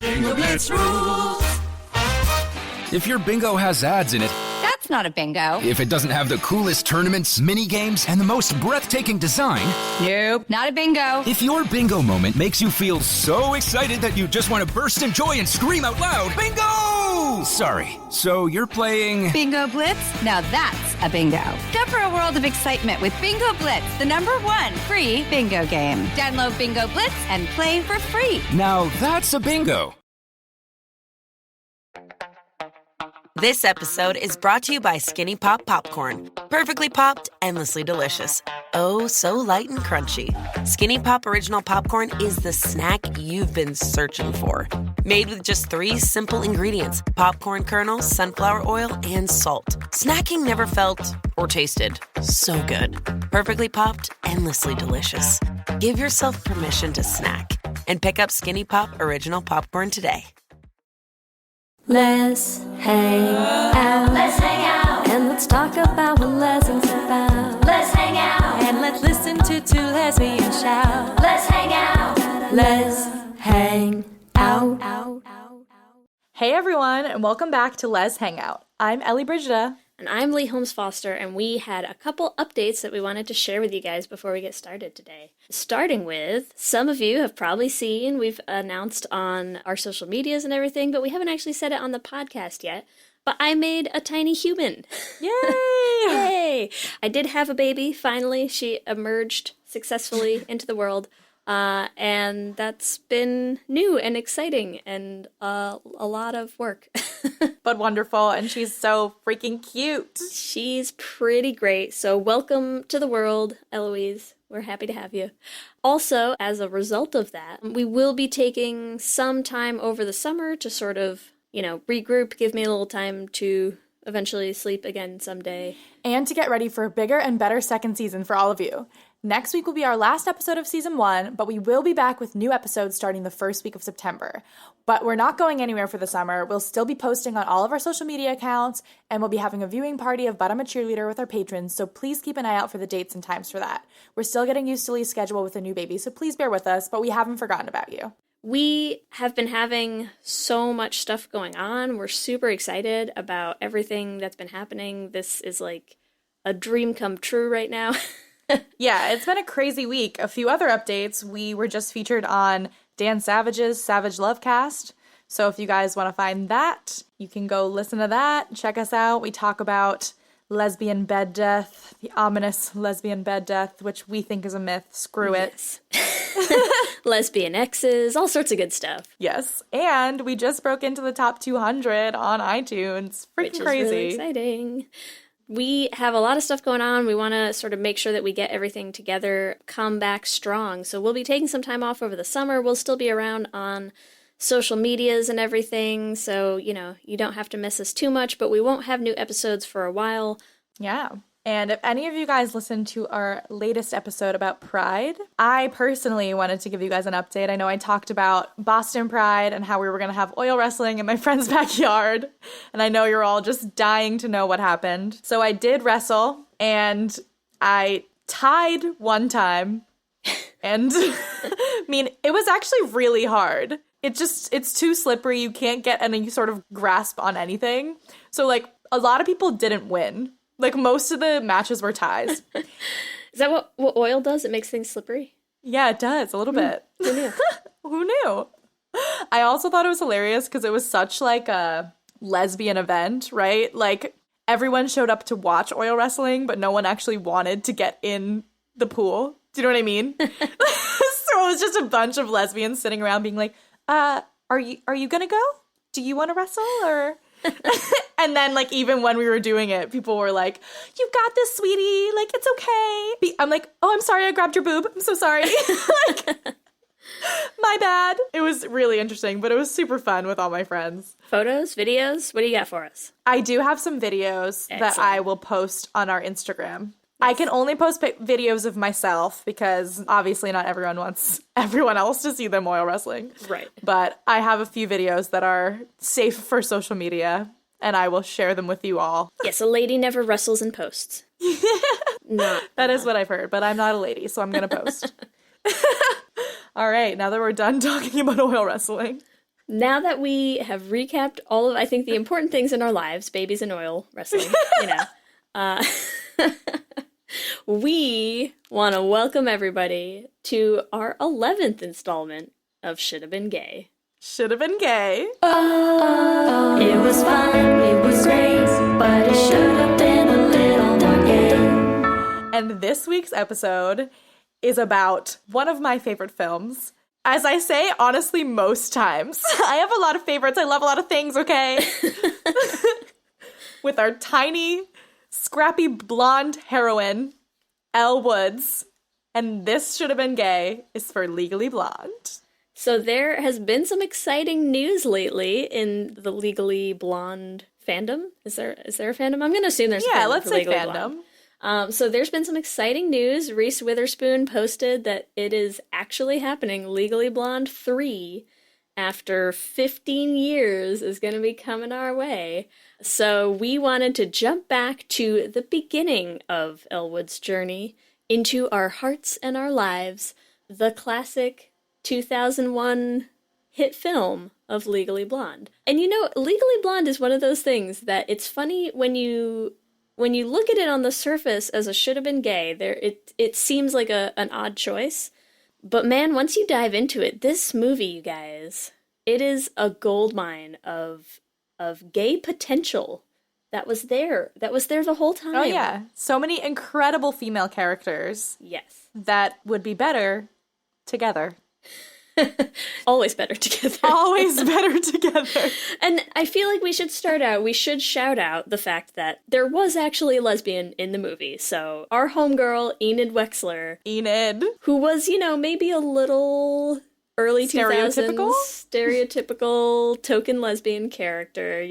Bingo Blitz rules. If your bingo has ads in it, That's not a bingo. if it doesn't have the coolest tournaments, mini games, and the most breathtaking design, Nope, not a bingo. if your bingo moment makes you feel so excited that you just want to burst in joy and scream out loud, bingo! Sorry, so you're playing... Bingo Blitz? Now that's a bingo. Go for a world of excitement with Bingo Blitz, the #1 free bingo game. Download Bingo Blitz and play for free. Now that's a bingo. This episode is brought to you by Skinny Pop Popcorn. Perfectly popped, endlessly delicious. Oh, so light and crunchy. Skinny Pop Original Popcorn is the snack you've been searching for. Made with just 3 simple ingredients: popcorn kernels, sunflower oil, and salt. Snacking never felt or tasted so good. Perfectly popped, endlessly delicious. Give yourself permission to snack and pick up Skinny Pop Original Popcorn today. Let's hang out. Let's hang out. And let's talk about what lessons about. Let's hang out. And let's listen to 2 lesbians shout. Let's hang out. Let's hang out. Hey everyone, and welcome back to Les Hangout. I'm Ellie Brigida. And I'm Lee Holmes Foster, and we had a couple updates that we wanted to share with you guys before we get started today. Starting with, some of you have probably seen, we've announced on our social medias and everything, but we haven't actually said it on the podcast yet. But I made a tiny human. Yay! Yay! I did have a baby, finally. She emerged successfully into the world. And that's been new and exciting and a lot of work. But wonderful, and she's so freaking cute. She's pretty great. So welcome to the world, Eloise. We're happy to have you. Also, as a result of that, we will be taking some time over the summer to sort of, regroup, give me a little time to eventually sleep again someday. And to get ready for a bigger and better second season for all of you. Next week will be our last episode of season 1, but we will be back with new episodes starting the first week of September. But we're not going anywhere for the summer. We'll still be posting on all of our social media accounts, and we'll be having a viewing party of But I'm a Cheerleader with our patrons, so please keep an eye out for the dates and times for that. We're still getting used to Lee's schedule with a new baby, so please bear with us, but we haven't forgotten about you. We have been having so much stuff going on. We're super excited about everything that's been happening. This is like a dream come true right now. Yeah, it's been a crazy week. A few other updates. We were just featured on Dan Savage's Savage Love Cast. So if you guys want to find that, you can go listen to that. Check us out. We talk about lesbian bed death, the ominous lesbian bed death, which we think is a myth. Screw it. Yes. Lesbian exes, all sorts of good stuff. Yes. And we just broke into the top 200 on iTunes. Freaking Which is crazy. really exciting. We have a lot of stuff going on. We want to sort of make sure that we get everything together, come back strong. So we'll be taking some time off over the summer. We'll still be around on social medias and everything. So, you don't have to miss us too much, but we won't have new episodes for a while. Yeah. And if any of you guys listened to our latest episode about Pride, I personally wanted to give you guys an update. I know I talked about Boston Pride and how we were going to have oil wrestling in my friend's backyard. And I know you're all just dying to know what happened. So I did wrestle, and I tied one time. And it was actually really hard. It's too slippery. You can't get any sort of grasp on anything. So a lot of people didn't win. Most of the matches were ties. Is that what oil does? It makes things slippery? Yeah, it does, a little bit. Who knew? Who knew? I also thought it was hilarious because it was such a lesbian event, right? Everyone showed up to watch oil wrestling, but no one actually wanted to get in the pool. Do you know what I mean? So it was just a bunch of lesbians sitting around being like, are you gonna go? Do you want to wrestle? Or... And then, even when we were doing it, people were like, you got this, sweetie. It's okay. I'm like, oh, I'm sorry I grabbed your boob. I'm so sorry. My bad. It was really interesting, but it was super fun with all my friends. Photos? Videos? What do you got for us? I do have some videos that I will post on our Instagram. I can only post videos of myself because obviously not everyone wants everyone else to see them oil wrestling. Right. But I have a few videos that are safe for social media, and I will share them with you all. Yes, a lady never wrestles and posts. That is what I've heard, but I'm not a lady, so I'm going to post. All right, now that we're done talking about oil wrestling, Now that we have recapped all of, I think, the important things in our lives, babies and oil, wrestling, we want to welcome everybody to our 11th installment of Shoulda Been Gay. Shoulda been gay. It was fun, it was great, but it should have been a little more gay. And this week's episode is about one of my favorite films. As I say, honestly, most times. I have a lot of favorites. I love a lot of things, okay? With our tiny, scrappy blonde heroine, Elle Woods. And this Should Have Been Gay is for Legally Blonde. So there has been some exciting news lately in the Legally Blonde fandom. Is there a fandom? I'm going to assume there's a fandom. Yeah, let's for say Legally fandom. Blonde. So there's been some exciting news. Reese Witherspoon posted that it is actually happening. Legally Blonde 3, after 15 years, is going to be coming our way. So we wanted to jump back to the beginning of Elle Woods' journey into our hearts and our lives, the classic 2001 hit film of Legally Blonde. And Legally Blonde is one of those things that it's funny when you look at it on the surface as a should have been gay, it seems like an odd choice. But man, once you dive into it, this movie, you guys, it is a goldmine of gay potential that was there. That was there the whole time. Oh, yeah. So many incredible female characters. Yes. That would be better together. Always better together. Always better together. And I feel like we should shout out the fact that there was actually a lesbian in the movie. So our homegirl, Enid Wexler. Enid. Who was, maybe a little early 2000s. Stereotypical token lesbian character,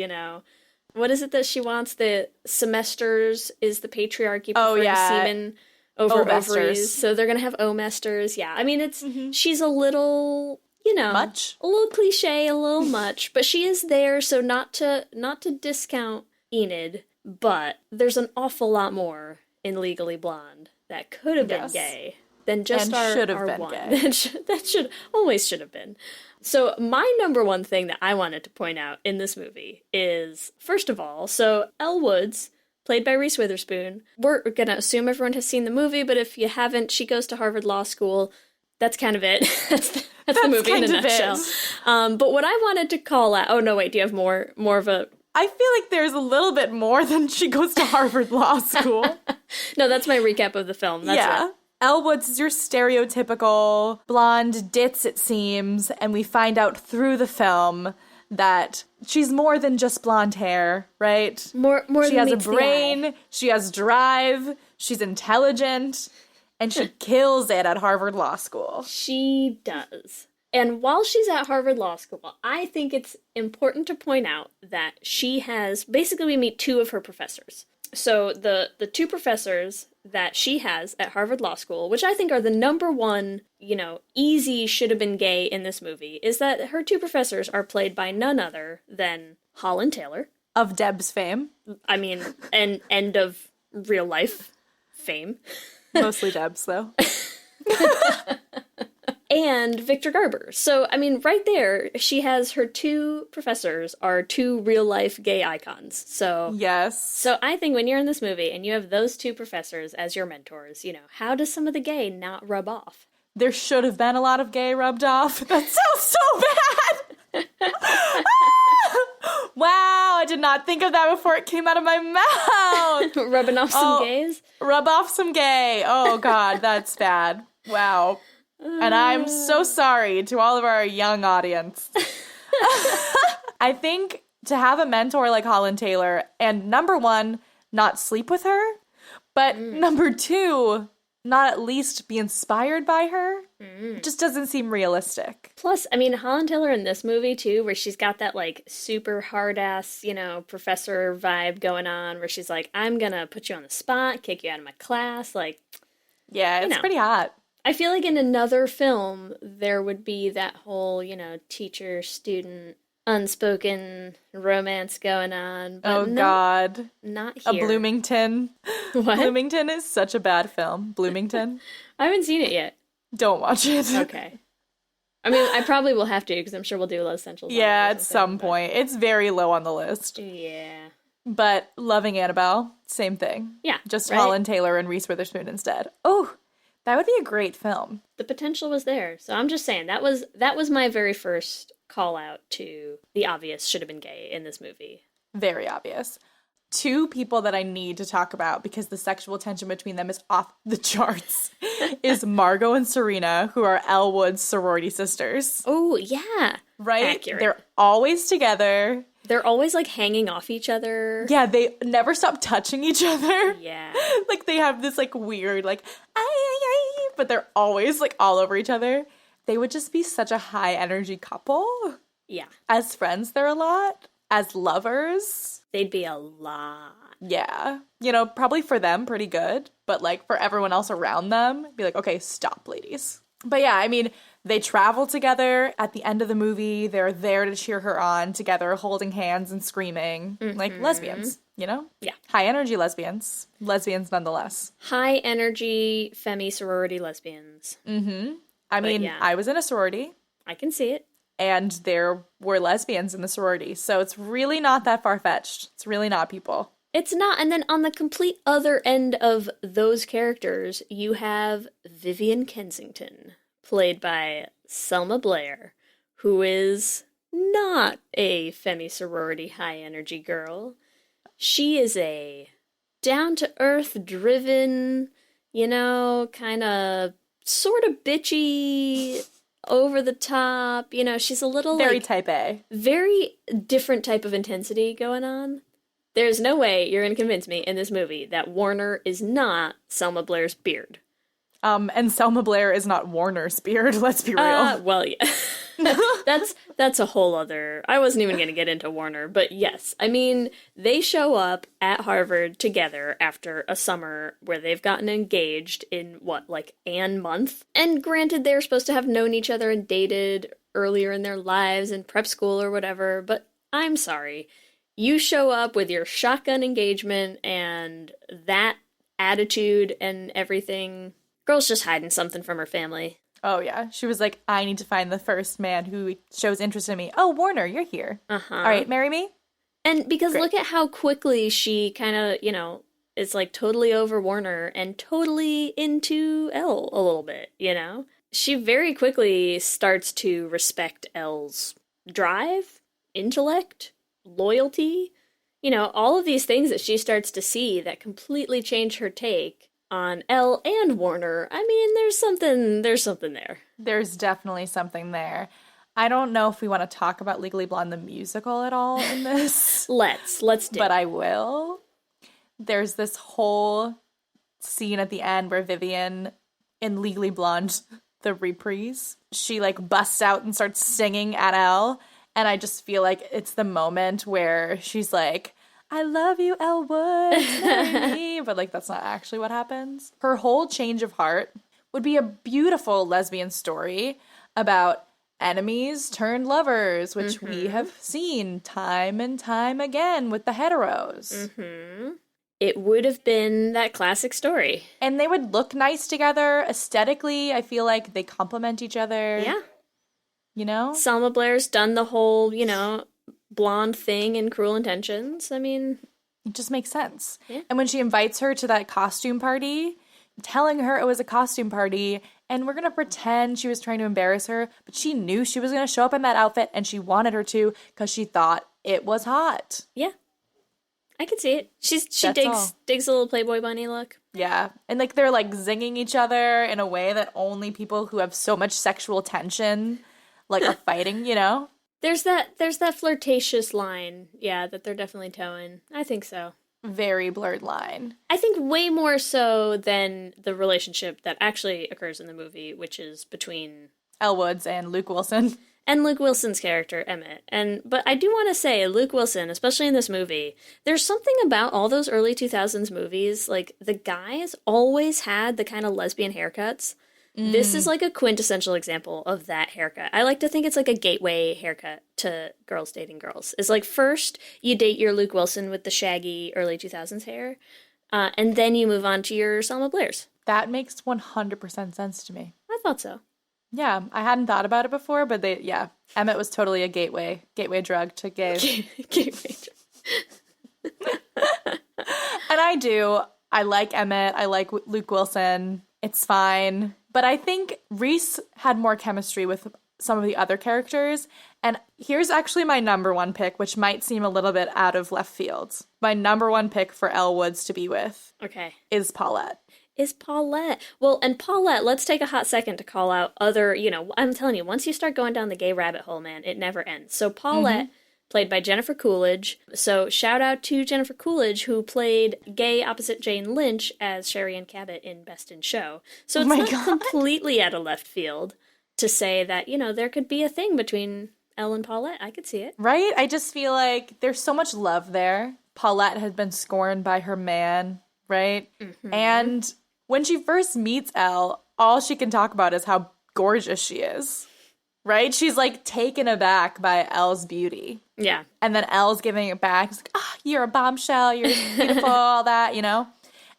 What is it that she wants? The semesters is the patriarchy preferring semen over ovaries. So they're going to have omesters. Yeah. I mean, she's a little, much. A little cliche, a little much, but she is there. So not to discount Enid, but there's an awful lot more in Legally Blonde that could have been gay than just and our should have been one. gay. That should have been. So my number one thing that I wanted to point out in this movie is, first of all, so Elle Woods, played by Reese Witherspoon. We're going to assume everyone has seen the movie, but if you haven't, she goes to Harvard Law School. That's kind of it. That's the movie in a nutshell. But what I wanted to call out... Oh, no, wait, do you have more of a... I feel like there's a little bit more than she goes to Harvard Law School. No, that's my recap of the film. That's it. Elle Woods is your stereotypical blonde ditz, it seems, and we find out through the film that she's more than just blonde hair, right? More she than has a meets the brain, eye. she has drive, she's intelligent, and she kills it at Harvard Law School. She does. And while she's at Harvard Law School, I think it's important to point out that she has, basically we meet two of her professors. So the two professors that she has at Harvard Law School, which I think are the number one, easy should have been gay in this movie, is that her two professors are played by none other than Holland Taylor. Of Deb's fame. I mean, and end of real life fame. Mostly Deb's, though. And Victor Garber. So, I mean, right there, she has her two professors are two real-life gay icons. So, yes. So I think when you're in this movie and you have those two professors as your mentors, how does some of the gay not rub off? There should have been a lot of gay rubbed off. That sounds so bad! Wow, I did not think of that before it came out of my mouth! Rubbing off some gays? Rub off some gay. Oh, God, that's bad. Wow. And I'm so sorry to all of our young audience. I think to have a mentor like Holland Taylor, and number one, not sleep with her, but number two, not at least be inspired by her, it just doesn't seem realistic. Plus, I mean, Holland Taylor in this movie, too, where she's got that, super hard-ass, professor vibe going on, where she's like, I'm gonna put you on the spot, kick you out of my class, Yeah, it's pretty hot. I feel like in another film, there would be that whole, teacher-student, unspoken romance going on. But oh, God. Not here. A Bloomington. What? Bloomington is such a bad film. Bloomington. I haven't seen it yet. Don't watch it. Okay. I mean, I probably will have to because I'm sure we'll do Los Essentials. Yeah, at some point. It's very low on the list. Yeah. But Loving Annabelle, same thing. Yeah, Just right? Holland Taylor and Reese Witherspoon instead. Oh, that would be a great film. The potential was there. So I'm just saying that was my very first call out to the obvious should have been gay in this movie. Very obvious. Two people that I need to talk about because the sexual tension between them is off the charts is Margot and Serena, who are Elwood's sorority sisters. Oh, yeah. Right? Accurate. They're always together. They're always like hanging off each other. Yeah, they never stop touching each other. Yeah. Like they have this like weird like ay, but they're always like all over each other. They would just be such a high energy couple. Yeah. As friends, they're a lot. As lovers, they'd be a lot. Yeah. You know, probably for them, pretty good. But, like, for everyone else around them, be like, okay, stop, ladies. But, yeah, I mean, they travel together. At the end of the movie, they're there to cheer her on together, holding hands and screaming. Like, lesbians, you know? Yeah. High energy lesbians. Lesbians nonetheless. High energy femi sorority lesbians. I mean, yeah. I was in a sorority. I can see it. And there were lesbians in the sorority. So it's really not that far-fetched. It's really not, people. It's not. And then on the complete other end of those characters, you have Vivian Kensington, played by Selma Blair, who is not a femi sorority high energy girl. She is a down-to-earth driven, you know, kind of sort of bitchy, over the top, you know, she's a little Very like, type A. very different type of intensity going on. There's no way you're going to convince me in this movie that Warner is not Selma Blair's beard. And Selma Blair is not Warner's beard, let's be real. Well, yeah. that's a whole other... I wasn't even going to get into Warner, but yes. I mean, they show up at Harvard together after a summer where they've gotten engaged in, what, like an month? And granted, they're supposed to have known each other and dated earlier in their lives in prep school or whatever, but I'm sorry. You show up with your shotgun engagement and that attitude and everything... Girl's just hiding something from her family. Oh, yeah. She was like, I need to find the first man who shows interest in me. Oh, Warner, you're here. Uh-huh. All right, marry me? And because Great. look at how quickly she kind of, you know, is like totally over Warner and totally into Elle a little bit, you know? She very quickly starts to respect Elle's drive, intellect, loyalty, you know, all of these things that she starts to see that completely change her take on Elle and Warner. I mean, there's something there. There's definitely something there. I don't know if we want to talk about Legally Blonde the musical at all in this. Let's do. But I will. There's this whole scene at the end where Vivian in Legally Blonde, the reprise, she like busts out and starts singing at Elle. And I just feel like it's the moment where she's like, I love you, Elwood, marry me. But, like, that's not actually what happens. Her whole change of heart would be a beautiful lesbian story about enemies turned lovers, which we have seen time and time again with the heteros. It would have been that classic story. And they would look nice together. Aesthetically, I feel like they complement each other. Yeah. You know? Selma Blair's done the whole, you know, blonde thing in Cruel Intentions. I mean, it just makes sense. Yeah. And when she invites her to that costume party, telling her it was a costume party and we're going to pretend she was trying to embarrass her, but she knew she was going to show up in that outfit and she wanted her to because she thought it was hot. yeah. I can see it. She That's all. digs a little Playboy bunny look. Yeah. And like they're like zinging each other in a way that only people who have so much sexual tension like are fighting, you know? There's that flirtatious line, yeah, that they're definitely towing. I think so. Very blurred line. I think way more so than the relationship that actually occurs in the movie, which is between Elle Woods and Luke Wilson. and Luke Wilson's character, Emmett. But I do want to say, Luke Wilson, especially in this movie, there's something about all those early 2000s movies, like, the guys always had the kind of lesbian haircuts. This is like a quintessential example of that haircut. I like to think it's like a gateway haircut to girls dating girls. It's like first you date your Luke Wilson with the shaggy early 2000s hair, and then you move on to your Selma Blairs. That makes 100% sense to me. I thought so. Yeah, I hadn't thought about it before, but Emmett was totally a gateway drug to gays. Gateway drug. And I like Emmett, I like Luke Wilson. It's fine. But I think Reese had more chemistry with some of the other characters. And here's actually my number one pick, which might seem a little bit out of left field. My number one pick for Elle Woods to be with is Paulette. Is Paulette. Well, and Paulette, let's take a hot second to call out other, I'm telling you, once you start going down the gay rabbit hole, man, it never ends. So Paulette, played by Jennifer Coolidge. So shout out to Jennifer Coolidge, who played gay opposite Jane Lynch as Sherry Ann Cabot in Best in Show. So it's not completely out of left field to say that, there could be a thing between Elle and Paulette. I could see it. Right? I just feel like there's so much love there. Paulette had been scorned by her man, right? Mm-hmm. And when she first meets Elle, all she can talk about is how gorgeous she is, right? She's like taken aback by Elle's beauty. Yeah. And then Elle's giving it back. It's like, you're a bombshell, you're beautiful, all that,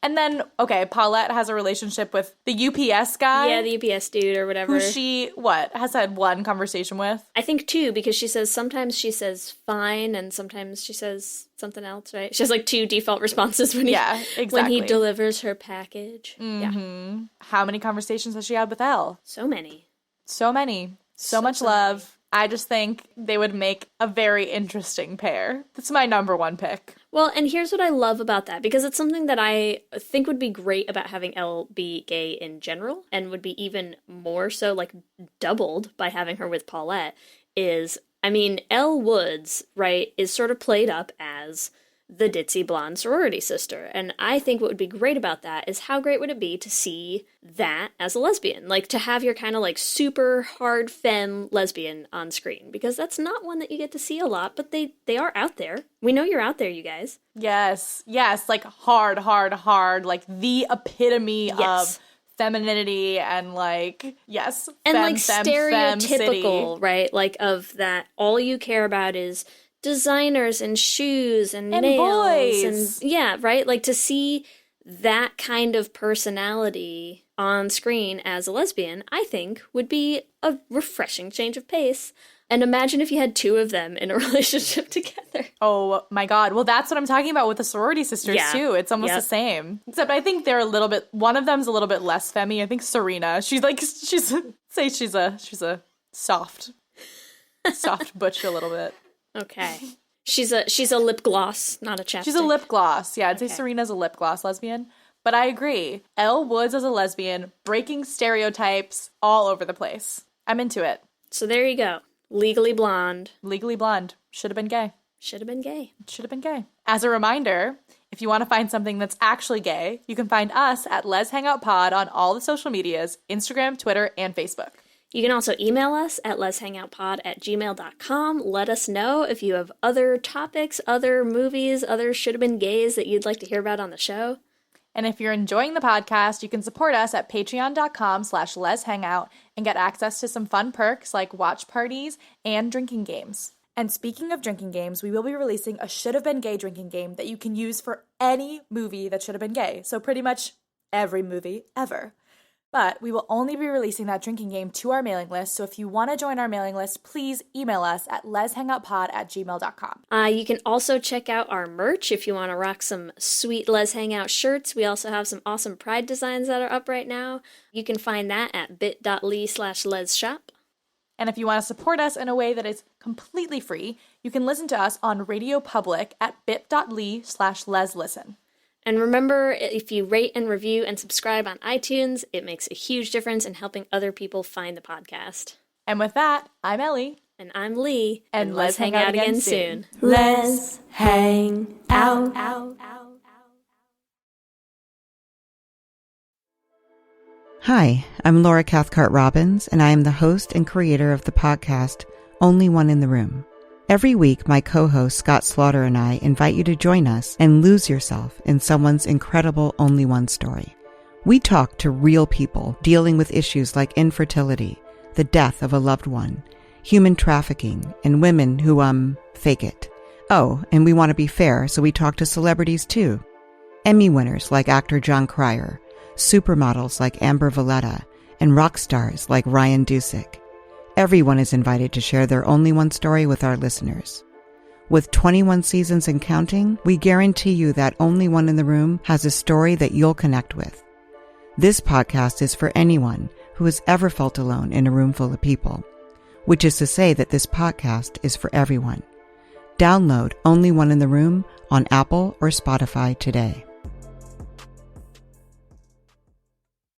And then, Paulette has a relationship with the UPS guy. Yeah, the UPS dude or whatever. Who she, has had one conversation with? I think two, because sometimes she says fine, and sometimes she says something else, right? She has like two default responses when he delivers her package. Mm-hmm. Yeah. How many conversations has she had with Elle? So many. So much love. I just think they would make a very interesting pair. That's my number one pick. Well, and here's what I love about that, because it's something that I think would be great about having Elle be gay in general, and would be even more so, like, doubled by having her with Paulette, is, Elle Woods, right, is sort of played up as the ditzy blonde sorority sister. And I think what would be great about that is how great would it be to see that as a lesbian? Like, to have your kind of like super hard femme lesbian on screen, because that's not one that you get to see a lot, but they are out there. We know you're out there, you guys. Yes, like hard, like the epitome of femininity and like, and like stereotypical, right? Like of that, all you care about is designers and shoes and nails boys. And right? Like, to see that kind of personality on screen as a lesbian, I think would be a refreshing change of pace. And imagine if you had two of them in a relationship together. Oh my God. Well, that's what I'm talking about with the sorority sisters too. It's almost the same. Except I think they're a little bit, one of them's a little bit less femmy. I think Serena, she's a soft butch a little bit. Okay. She's a lip gloss, not a chapstick. She's a lip gloss. Yeah, I'd say Serena's a lip gloss lesbian. But I agree. Elle Woods as a lesbian, breaking stereotypes all over the place. I'm into it. So there you go. Legally Blonde. Legally Blonde. Should have been gay. Should have been gay. Should have been gay. As a reminder, if you want to find something that's actually gay, you can find us at Les Hangout Pod on all the social medias, Instagram, Twitter, and Facebook. You can also email us at leshangoutpod@gmail.com. Let us know if you have other topics, other movies, other should have been gays that you'd like to hear about on the show. And if you're enjoying the podcast, you can support us at patreon.com/leshangout and get access to some fun perks like watch parties and drinking games. And speaking of drinking games, we will be releasing a should have been gay drinking game that you can use for any movie that should have been gay. So pretty much every movie ever. But we will only be releasing that drinking game to our mailing list, so if you want to join our mailing list, please email us at leshangoutpod@gmail.com. You can also check out our merch if you want to rock some sweet Les Hangout shirts. We also have some awesome Pride designs that are up right now. You can find that at bit.ly/lesshop. And if you want to support us in a way that is completely free, you can listen to us on Radio Public at bit.ly/leslisten. And remember, if you rate and review and subscribe on iTunes, it makes a huge difference in helping other people find the podcast. And with that, I'm Ellie. And I'm Lee. And let's hang out again soon. Let's hang out. Hi, I'm Laura Cathcart Robbins, and I am the host and creator of the podcast Only One in the Room. Every week, my co-host Scott Slaughter and I invite you to join us and lose yourself in someone's incredible only one story. We talk to real people dealing with issues like infertility, the death of a loved one, human trafficking, and women who, fake it. Oh, and we want to be fair, so we talk to celebrities too. Emmy winners like actor John Cryer, supermodels like Amber Valletta, and rock stars like Ryan Dusick. Everyone is invited to share their Only One story with our listeners. With 21 seasons and counting, we guarantee you that Only One in the Room has a story that you'll connect with. This podcast is for anyone who has ever felt alone in a room full of people, which is to say that this podcast is for everyone. Download Only One in the Room on Apple or Spotify today.